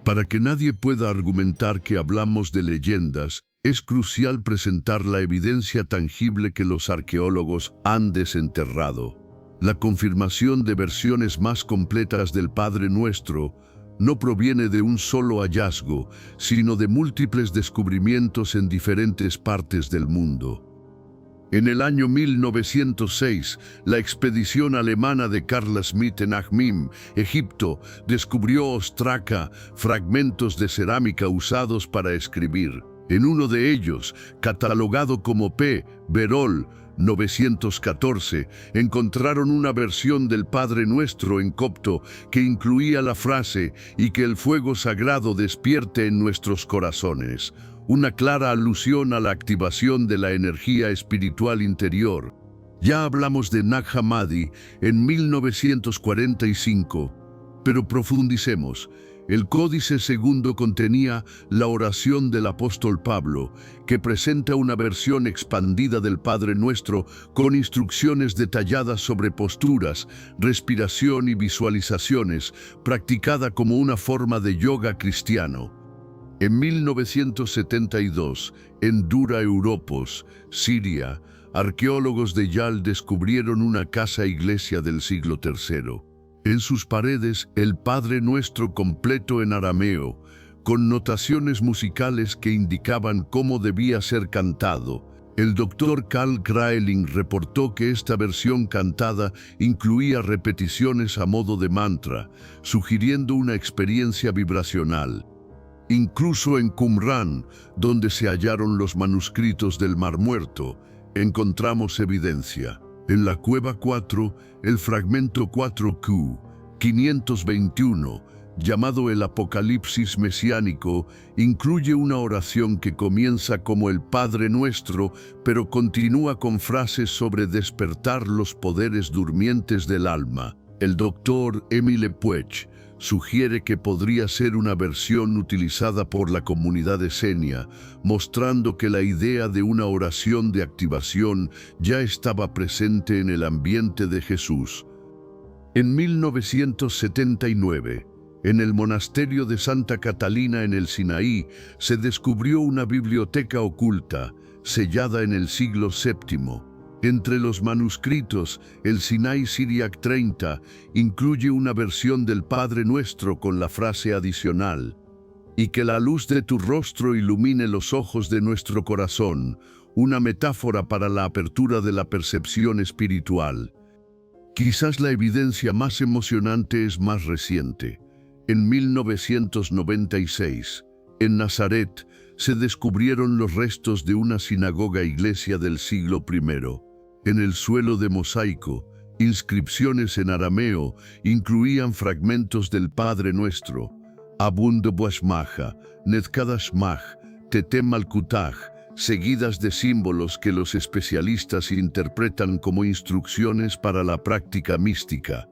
Para que nadie pueda argumentar que hablamos de leyendas, es crucial presentar la evidencia tangible que los arqueólogos han desenterrado. La confirmación de versiones más completas del Padre Nuestro no proviene de un solo hallazgo, sino de múltiples descubrimientos en diferentes partes del mundo. En el año 1906, la expedición alemana de Carl Schmitt en Ajmim, Egipto, descubrió ostraca, fragmentos de cerámica usados para escribir. En uno de ellos, catalogado como P. Berol 914, encontraron una versión del Padre Nuestro en copto que incluía la frase «y que el fuego sagrado despierte en nuestros corazones», una clara alusión a la activación de la energía espiritual interior. Ya hablamos de Nag Hammadi en 1945, pero profundicemos. El Códice Segundo contenía la oración del apóstol Pablo, que presenta una versión expandida del Padre Nuestro con instrucciones detalladas sobre posturas, respiración y visualizaciones, practicada como una forma de yoga cristiano. En 1972, en Dura Europos, Siria, arqueólogos de Yal descubrieron una casa-iglesia del siglo III. En sus paredes, el Padre Nuestro completo en arameo, con notaciones musicales que indicaban cómo debía ser cantado. El Dr. Karl Kraeling reportó que esta versión cantada incluía repeticiones a modo de mantra, sugiriendo una experiencia vibracional. Incluso en Qumrán, donde se hallaron los manuscritos del Mar Muerto, encontramos evidencia. En la Cueva 4, el fragmento 4Q, 521, llamado el Apocalipsis Mesiánico, incluye una oración que comienza como el Padre Nuestro, pero continúa con frases sobre despertar los poderes durmientes del alma. El Dr. Émile Puech sugiere que podría ser una versión utilizada por la comunidad esenia, mostrando que la idea de una oración de activación ya estaba presente en el ambiente de Jesús. En 1979, en el monasterio de Santa Catalina en el Sinaí, se descubrió una biblioteca oculta, sellada en el siglo VII. Entre los manuscritos, el Sinai Syriac 30 incluye una versión del Padre Nuestro con la frase adicional: «Y que la luz de tu rostro ilumine los ojos de nuestro corazón», una metáfora para la apertura de la percepción espiritual. Quizás la evidencia más emocionante es más reciente. En 1996, en Nazaret, se descubrieron los restos de una sinagoga-iglesia del siglo I. En el suelo de mosaico, inscripciones en arameo incluían fragmentos del Padre Nuestro: Abund Boashmaja, Nedkadashmaj, Tete Malkutaj, seguidas de símbolos que los especialistas interpretan como instrucciones para la práctica mística.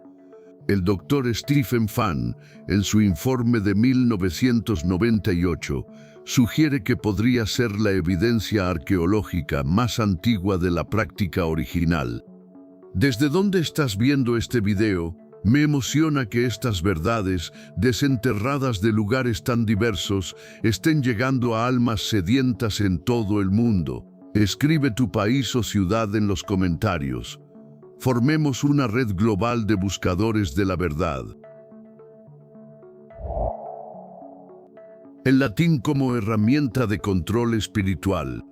El Dr. Stephen Fan, en su informe de 1998, sugiere que podría ser la evidencia arqueológica más antigua de la práctica original. ¿Desde dónde estás viendo este video? Me emociona que estas verdades, desenterradas de lugares tan diversos, estén llegando a almas sedientas en todo el mundo. Escribe tu país o ciudad en los comentarios. Formemos una red global de buscadores de la verdad. El latín como herramienta de control espiritual.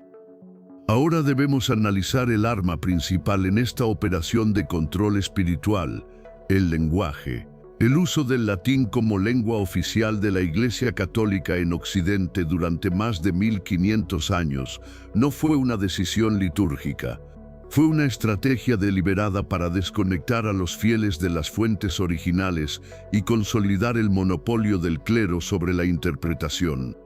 Ahora debemos analizar el arma principal en esta operación de control espiritual, el lenguaje. El uso del latín como lengua oficial de la Iglesia Católica en Occidente durante más de 1500 años no fue una decisión litúrgica. Fue una estrategia deliberada para desconectar a los fieles de las fuentes originales y consolidar el monopolio del clero sobre la interpretación.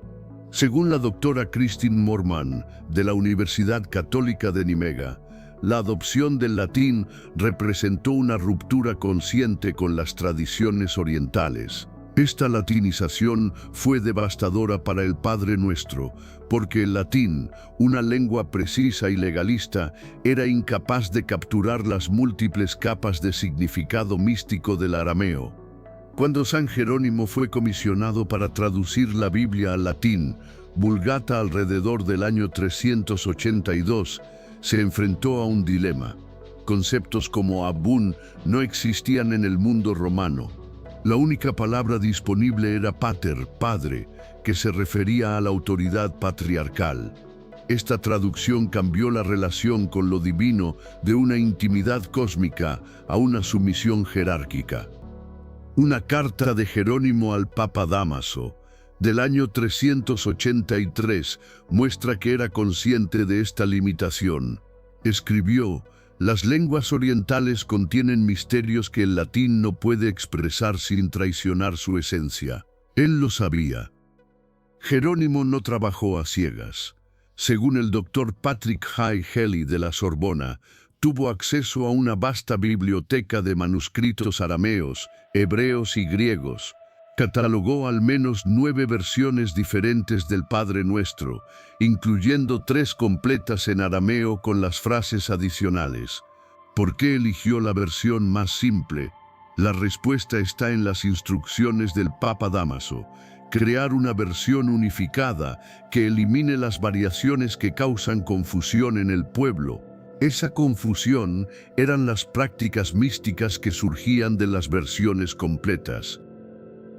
Según la doctora Christine Moorman, de la Universidad Católica de Nimega, la adopción del latín representó una ruptura consciente con las tradiciones orientales. Esta latinización fue devastadora para el Padre Nuestro, porque el latín, una lengua precisa y legalista, era incapaz de capturar las múltiples capas de significado místico del arameo. Cuando San Jerónimo fue comisionado para traducir la Biblia al latín, Vulgata alrededor del año 382, se enfrentó a un dilema. Conceptos como abun no existían en el mundo romano. La única palabra disponible era pater, padre, que se refería a la autoridad patriarcal. Esta traducción cambió la relación con lo divino de una intimidad cósmica a una sumisión jerárquica. Una carta de Jerónimo al Papa Dámaso, del año 383, muestra que era consciente de esta limitación. Escribió: «Las lenguas orientales contienen misterios que el latín no puede expresar sin traicionar su esencia». Él lo sabía. Jerónimo no trabajó a ciegas. Según el doctor Patrick Hay Helly de la Sorbona, tuvo acceso a una vasta biblioteca de manuscritos arameos, hebreos y griegos. Catalogó al menos 9 versiones diferentes del Padre Nuestro, incluyendo 3 completas en arameo con las frases adicionales. ¿Por qué eligió la versión más simple? La respuesta está en las instrucciones del Papa Dámaso: crear una versión unificada que elimine las variaciones que causan confusión en el pueblo. Esa confusión eran las prácticas místicas que surgían de las versiones completas.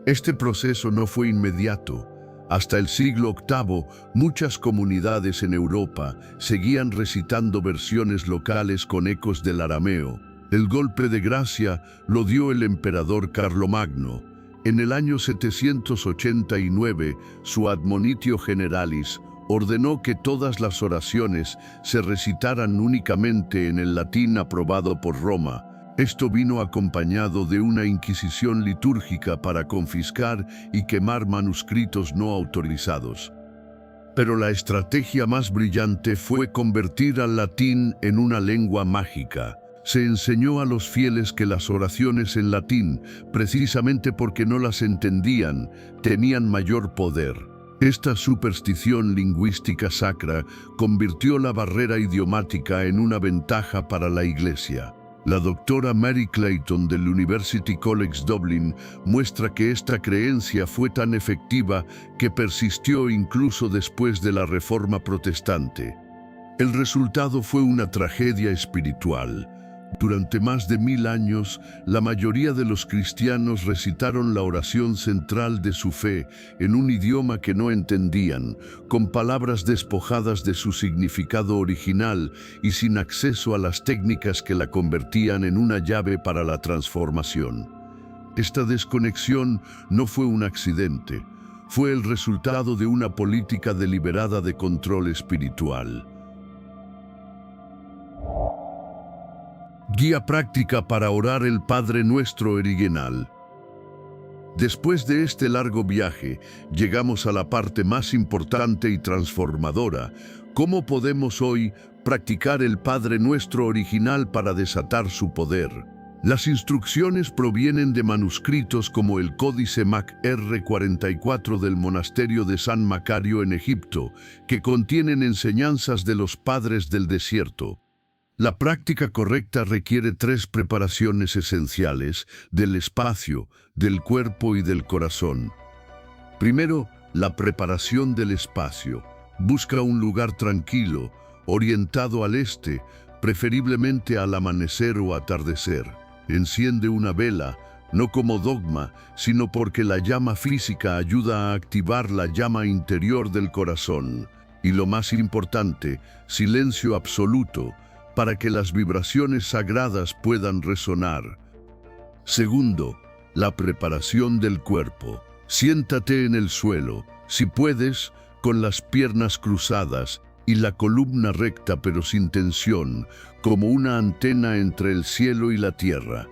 Este proceso no fue inmediato. Hasta el siglo VIII, muchas comunidades en Europa seguían recitando versiones locales con ecos del arameo. El golpe de gracia lo dio el emperador Carlomagno. En el año 789, su Admonitio Generalis ordenó que todas las oraciones se recitaran únicamente en el latín aprobado por Roma. Esto vino acompañado de una inquisición litúrgica para confiscar y quemar manuscritos no autorizados. Pero la estrategia más brillante fue convertir al latín en una lengua mágica. Se enseñó a los fieles que las oraciones en latín, precisamente porque no las entendían, tenían mayor poder. Esta superstición lingüística sacra convirtió la barrera idiomática en una ventaja para la Iglesia. La doctora Mary Clayton del University College Dublin muestra que esta creencia fue tan efectiva que persistió incluso después de la Reforma Protestante. El resultado fue una tragedia espiritual. Durante más de 1000 años, la mayoría de los cristianos recitaron la oración central de su fe en un idioma que no entendían, con palabras despojadas de su significado original y sin acceso a las técnicas que la convertían en una llave para la transformación. Esta desconexión no fue un accidente, fue el resultado de una política deliberada de control espiritual. Guía práctica para orar el Padre Nuestro original. Después de este largo viaje, llegamos a la parte más importante y transformadora. ¿Cómo podemos hoy practicar el Padre Nuestro original para desatar su poder? Las instrucciones provienen de manuscritos como el Códice Mac R44 del monasterio de San Macario en Egipto, que contienen enseñanzas de los padres del desierto. La práctica correcta requiere 3 preparaciones esenciales del espacio, del cuerpo y del corazón. Primero, la preparación del espacio. Busca un lugar tranquilo, orientado al este, preferiblemente al amanecer o atardecer. Enciende una vela, no como dogma, sino porque la llama física ayuda a activar la llama interior del corazón. Y lo más importante, silencio absoluto, para que las vibraciones sagradas puedan resonar. Segundo, la preparación del cuerpo. Siéntate en el suelo, si puedes, con las piernas cruzadas y la columna recta pero sin tensión, como una antena entre el cielo y la tierra.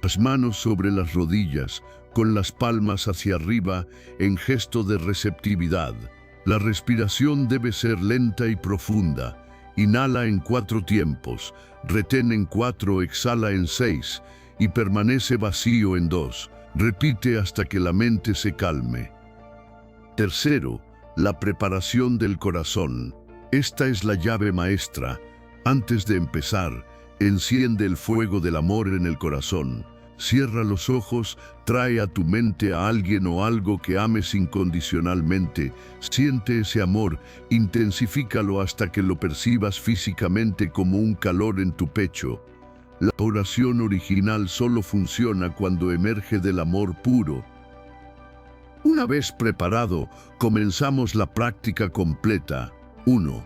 Las manos sobre las rodillas, con las palmas hacia arriba, en gesto de receptividad. La respiración debe ser lenta y profunda. Inhala en 4 tiempos, retén en 4, exhala en 6 y permanece vacío en 2. Repite hasta que la mente se calme. Tercero, la preparación del corazón. Esta es la llave maestra. Antes de empezar, enciende el fuego del amor en el corazón. Cierra los ojos, trae a tu mente a alguien o algo que ames incondicionalmente. Siente ese amor, intensifícalo hasta que lo percibas físicamente como un calor en tu pecho. La oración original solo funciona cuando emerge del amor puro. Una vez preparado, comenzamos la práctica completa. 1.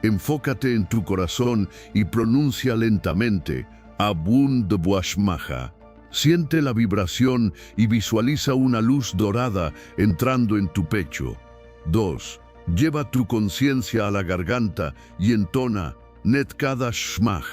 Enfócate en tu corazón y pronuncia lentamente Abun de Buashmaja. Siente la vibración y visualiza una luz dorada entrando en tu pecho. 2. Lleva tu conciencia a la garganta y entona Netkada Shmaj.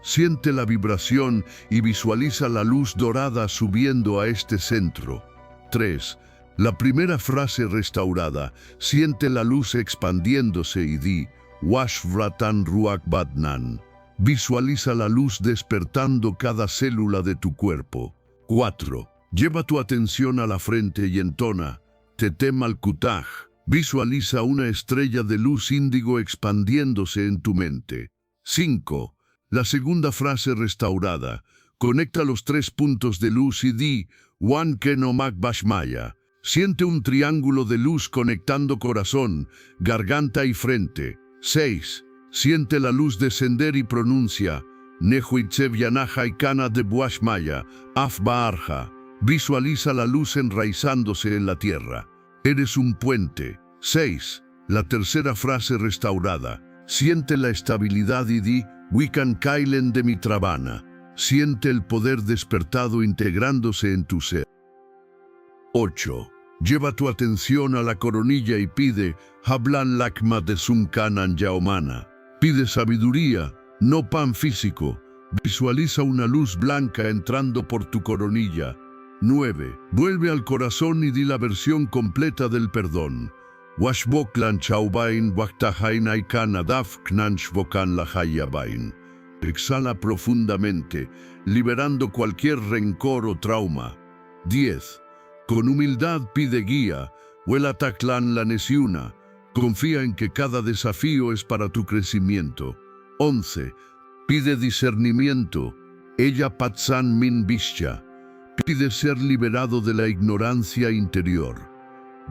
Siente la vibración y visualiza la luz dorada subiendo a este centro. 3. La primera frase restaurada. Siente la luz expandiéndose y di Washvratan Ruach Badnan. Visualiza la luz despertando cada célula de tu cuerpo. 4. Lleva tu atención a la frente y entona Tetem al-Kutaj. Visualiza una estrella de luz índigo expandiéndose en tu mente. 5. La segunda frase restaurada. Conecta los 3 puntos de luz y di Wan Kenomak Bashmaya. Siente un triángulo de luz conectando corazón, garganta y frente. 6. Siente la luz descender y pronuncia Nehuitzev Yanaja y Kana de Buashmaya, Afba Arja. Visualiza la luz enraizándose en la tierra. Eres un puente. 6. La tercera frase restaurada. Siente la estabilidad y di Wikan Kailen de Mitravana. Siente el poder despertado integrándose en tu ser. 8. Lleva tu atención a la coronilla y pide Hablan Lakma de Sunkanan Yaomana. Pide sabiduría, no pan físico. Visualiza una luz blanca entrando por tu coronilla. 9. Vuelve al corazón y di la versión completa del perdón. Washboklan Chaubain Waktahain Aikan Adaf Knan Shvokan Lahayabain. Exhala profundamente, liberando cualquier rencor o trauma. 10. Con humildad pide guía, Huelataklan la Nesiuna. Confía en que cada desafío es para tu crecimiento. 11. Pide discernimiento, Ella Patsan Min Bishya. Pide ser liberado de la ignorancia interior.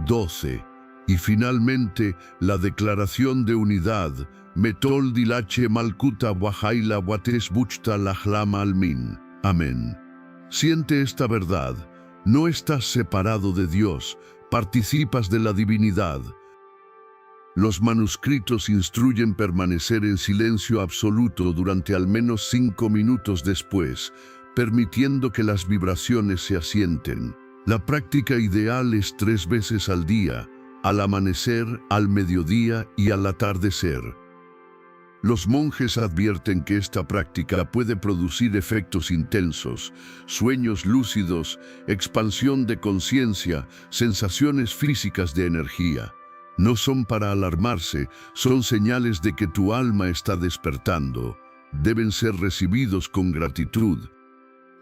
12. Y finalmente, la declaración de unidad, Metol Dilache Malkuta Wahaila Wates Buchta Lahlama Almin. Amén. Siente esta verdad. No estás separado de Dios, participas de la divinidad. Los manuscritos instruyen permanecer en silencio absoluto durante al menos 5 minutos después, permitiendo que las vibraciones se asienten. La práctica ideal es 3 veces al día, al amanecer, al mediodía y al atardecer. Los monjes advierten que esta práctica puede producir efectos intensos, sueños lúcidos, expansión de conciencia, sensaciones físicas de energía. No son para alarmarse, son señales de que tu alma está despertando. Deben ser recibidos con gratitud.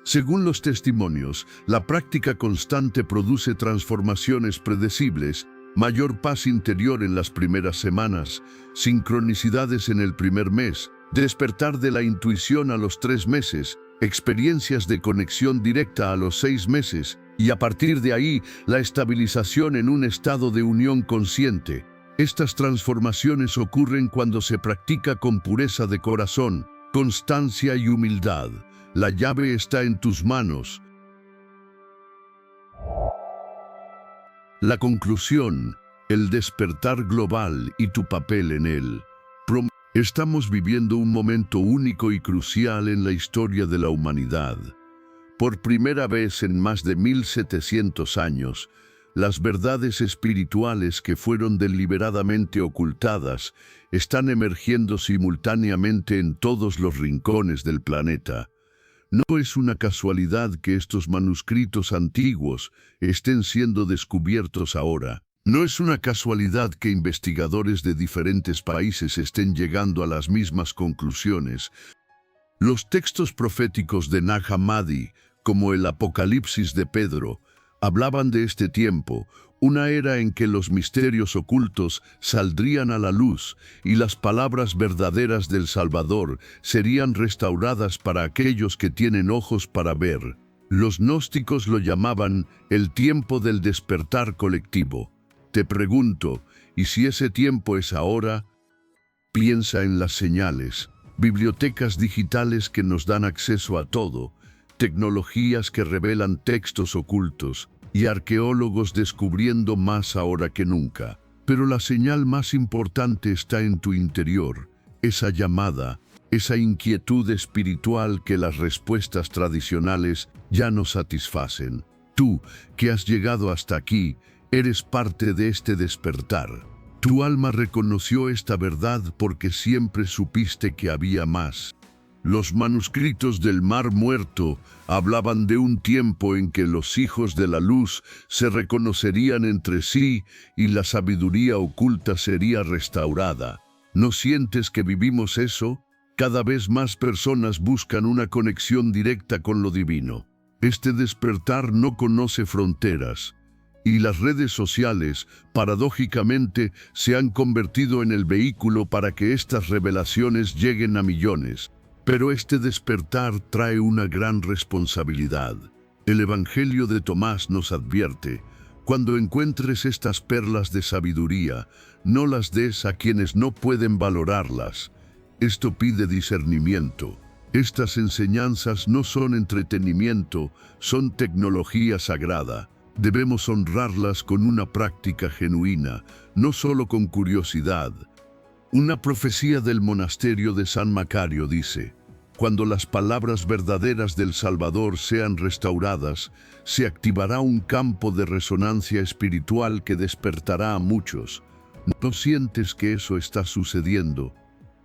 Según los testimonios, la práctica constante produce transformaciones predecibles, mayor paz interior en las primeras semanas, sincronicidades en el primer mes, despertar de la intuición a los 3 meses, experiencias de conexión directa a los 6 meses, y a partir de ahí, la estabilización en un estado de unión consciente. Estas transformaciones ocurren cuando se practica con pureza de corazón, constancia y humildad. La llave está en tus manos. La conclusión, el despertar global y tu papel en él. Estamos viviendo un momento único y crucial en la historia de la humanidad. Por primera vez en más de 1700 años, las verdades espirituales que fueron deliberadamente ocultadas están emergiendo simultáneamente en todos los rincones del planeta. No es una casualidad que estos manuscritos antiguos estén siendo descubiertos ahora. No es una casualidad que investigadores de diferentes países estén llegando a las mismas conclusiones. Los textos proféticos de Nag Hammadi, como el Apocalipsis de Pedro, hablaban de este tiempo, una era en que los misterios ocultos saldrían a la luz y las palabras verdaderas del Salvador serían restauradas para aquellos que tienen ojos para ver. Los gnósticos lo llamaban el tiempo del despertar colectivo. Te pregunto, ¿y si ese tiempo es ahora? Piensa en las señales, bibliotecas digitales que nos dan acceso a todo, tecnologías que revelan textos ocultos y arqueólogos descubriendo más ahora que nunca. Pero la señal más importante está en tu interior, esa llamada, esa inquietud espiritual que las respuestas tradicionales ya no satisfacen. Tú, que has llegado hasta aquí, eres parte de este despertar. Tu alma reconoció esta verdad porque siempre supiste que había más. Los manuscritos del Mar Muerto hablaban de un tiempo en que los hijos de la luz se reconocerían entre sí y la sabiduría oculta sería restaurada. ¿No sientes que vivimos eso? Cada vez más personas buscan una conexión directa con lo divino. Este despertar no conoce fronteras. Y las redes sociales, paradójicamente, se han convertido en el vehículo para que estas revelaciones lleguen a millones. Pero este despertar trae una gran responsabilidad. El Evangelio de Tomás nos advierte: cuando encuentres estas perlas de sabiduría, no las des a quienes no pueden valorarlas. Esto pide discernimiento. Estas enseñanzas no son entretenimiento, son tecnología sagrada. Debemos honrarlas con una práctica genuina, no solo con curiosidad. Una profecía del monasterio de San Macario dice: cuando las palabras verdaderas del Salvador sean restauradas, se activará un campo de resonancia espiritual que despertará a muchos. ¿No sientes que eso está sucediendo?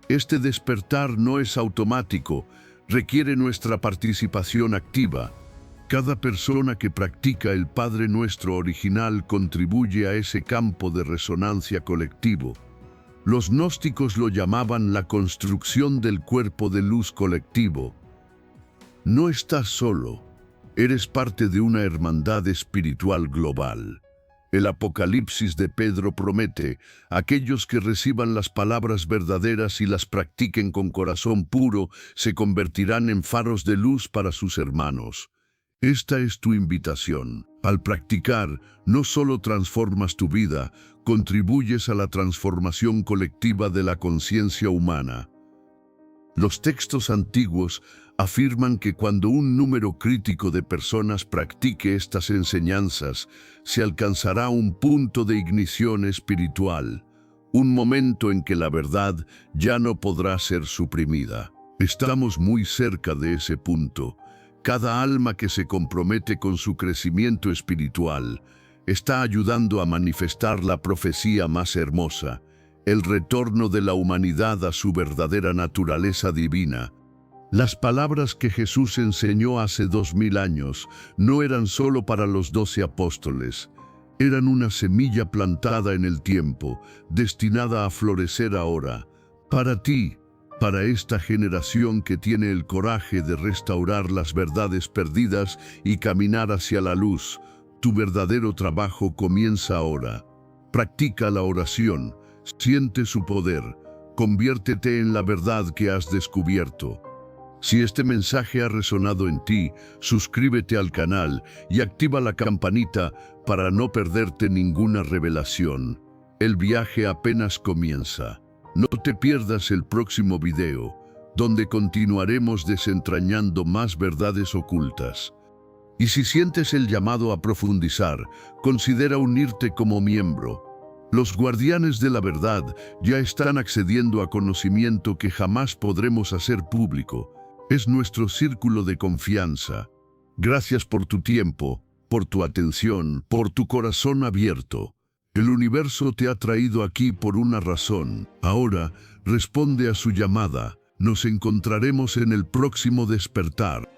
Este despertar no es automático, requiere nuestra participación activa. Cada persona que practica el Padre Nuestro original contribuye a ese campo de resonancia colectivo. Los gnósticos lo llamaban la construcción del cuerpo de luz colectivo. No estás solo, eres parte de una hermandad espiritual global. El Apocalipsis de Pedro promete: aquellos que reciban las palabras verdaderas y las practiquen con corazón puro, se convertirán en faros de luz para sus hermanos. Esta es tu invitación. Al practicar, no solo transformas tu vida, contribuyes a la transformación colectiva de la conciencia humana. Los textos antiguos afirman que cuando un número crítico de personas practique estas enseñanzas, se alcanzará un punto de ignición espiritual, un momento en que la verdad ya no podrá ser suprimida. Estamos muy cerca de ese punto. Cada alma que se compromete con su crecimiento espiritual está ayudando a manifestar la profecía más hermosa, el retorno de la humanidad a su verdadera naturaleza divina. Las palabras que Jesús enseñó hace 2000 años no eran solo para los 12 apóstoles, eran una semilla plantada en el tiempo, destinada a florecer ahora, para ti, para esta generación que tiene el coraje de restaurar las verdades perdidas y caminar hacia la luz. Tu verdadero trabajo comienza ahora. Practica la oración, siente su poder, conviértete en la verdad que has descubierto. Si este mensaje ha resonado en ti, suscríbete al canal y activa la campanita para no perderte ninguna revelación. El viaje apenas comienza. No te pierdas el próximo video, donde continuaremos desentrañando más verdades ocultas. Y si sientes el llamado a profundizar, considera unirte como miembro. Los guardianes de la verdad ya están accediendo a conocimiento que jamás podremos hacer público. Es nuestro círculo de confianza. Gracias por tu tiempo, por tu atención, por tu corazón abierto. El universo te ha traído aquí por una razón. Ahora, responde a su llamada. Nos encontraremos en el próximo despertar.